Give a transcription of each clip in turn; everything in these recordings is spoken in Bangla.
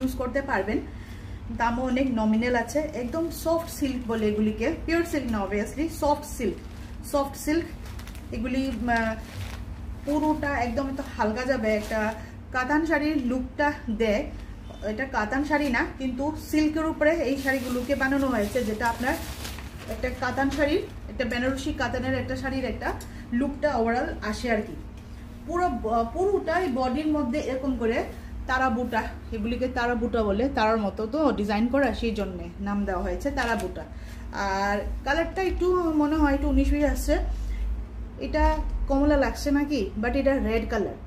ইউজ করতে পারবেন। দামও অনেক নমিনাল আছে। একদম সফট সিল্ক বলে এগুলিকে, পিওর সিল্ক না অবভিয়াসলি, সফট সিল্ক এগুলি। পুরোটা একদম এত হালকা যাবে, একটা কাতান শাড়ির লুকটা দেয়। এটা কাতান শাড়ি না, কিন্তু সিল্কের উপরে এই শাড়িগুলোকে বানানো হয়েছে, যেটা আপনার একটা কাতান শাড়ির, একটা বেনারসি কাতানের একটা শাড়ির একটা লুকটা ওভারঅল আসে আর কি। পুরোটাই বডির মধ্যে এরকম করে তারা বুটা, এগুলিকে তারা বুটা বলে, তারার মতো তো ডিজাইন করা, সেই জন্যে নাম দেওয়া হয়েছে তারা বুটা। আর কালারটা একটু মনে হয় একটু 19-20 আসছে। এটা কমলা লাগছে নাকি, বাট এটা রেড কালার,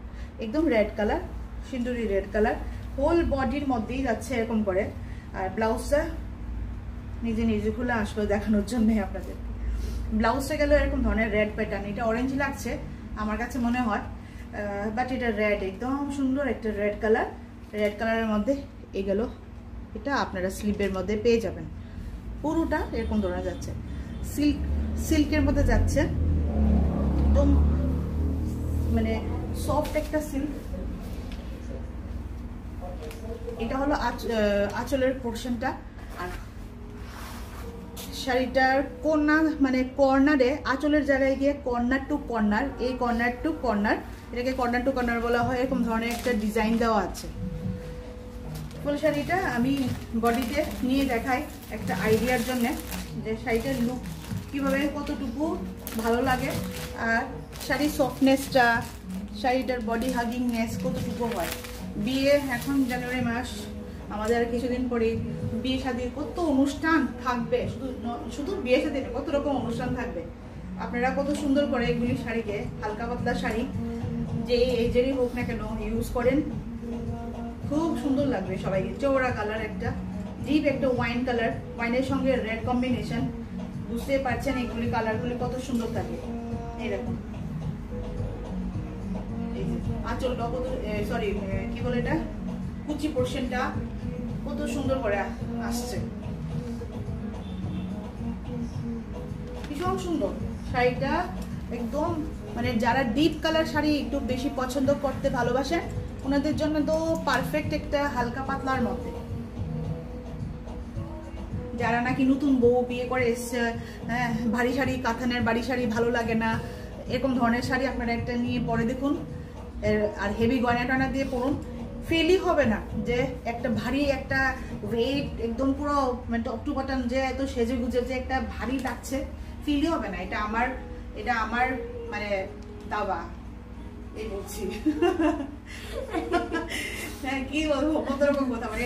একদম রেড কালার, সিন্দুরি রেড কালার। হোল বডির মধ্যেই যাচ্ছে এরকম করে। আর ব্লাউজটা নিজে খুলে আসলো দেখানোর জন্য আপনাদের। ব্লাউজটা গেল এরকম ধরনের রেড প্যাটার্ন। এটা অরেঞ্জ লাগছে আমার কাছে মনে হয়, বাট এটা রেড, একদম সুন্দর একটা রেড কালার। রেড কালারের মধ্যে এই গেল, এটা আপনারা স্লিভের মধ্যে পেয়ে যাবেন। পুরোটা এরকম ধরনের যাচ্ছে, সিল্কের মধ্যে যাচ্ছে, একদম মানে সফট একটা সিল্ক। এটা হলো আঁচলের পোর্শনটা। আর শাড়িটার কর্নার, মানে কর্নারে, আঁচলের জায়গায় গিয়ে কর্নার টু কর্নার, এই কর্নার টু কর্নার, এটাকে কর্নার টু কর্নার বলা হয়। এরকম ধরনের একটা ডিজাইন দেওয়া আছে। ফুল শাড়িটা আমি বডিতে নিয়ে দেখাই একটা আইডিয়ার জন্য, যে শাড়িটার লুক কিভাবে কতটুকু ভালো লাগে, আর শাড়ির সফটনেসটা, শাড়িটার বডি হাগিংনেস কতটুকু হয়। বিয়ে এখন জানুয়ারি মাস, আমাদের আর কিছুদিন পরে বিয়ে শাদীর কত অনুষ্ঠান থাকবে, শুধু বিয়ে শাদী না, কত রকম অনুষ্ঠান থাকবে। আপনারা কত সুন্দর করে এগুলি শাড়িকে, হালকা পাতলা শাড়ি যে এজেরই হোক না কেন ইউজ করেন, খুব সুন্দর লাগবে সবাইকে। চওড়া কালার, একটা ডিপ একটা ওয়াইন কালার, ওয়াইনের সঙ্গে রেড কম্বিনেশন, বুঝতে পারছেন এগুলি কালারগুলি কত সুন্দর থাকে। এইরকম আঁচলটা কত, সরি কি বলে এটা, কুচি পোর্শনটা কত সুন্দর করে আসছে, ভীষণ সুন্দর শাড়িটা। একদম মানে যারা ডিপ কালার শাড়ি একটু বেশি পছন্দ করতে ভালোবাসেন, ওনাদের জন্য তো পারফেক্ট একটা হালকা পাতলার মধ্যে। যারা নাকি নতুন বউ বিয়ে করে এসছে, হ্যাঁ, ভারী শাড়ি, কাতানের ভারী শাড়ি ভালো লাগে না, এরকম ধরনের শাড়ি আপনারা একটা নিয়ে পরে দেখুন, আর হেভি গয়না টয়না দিয়ে পরুন, ফিলই হবে না যে একটা ভারী একটা ওয়েট, একদম পুরো মানে টপ টু বটম যে এত সেজে গুজে যে একটা ভারী লাগছে, ফিলই হবে না। এটা আমার মানে দাবা, এই বলছি। হ্যাঁ, কি বলবো, কত রকম কথা।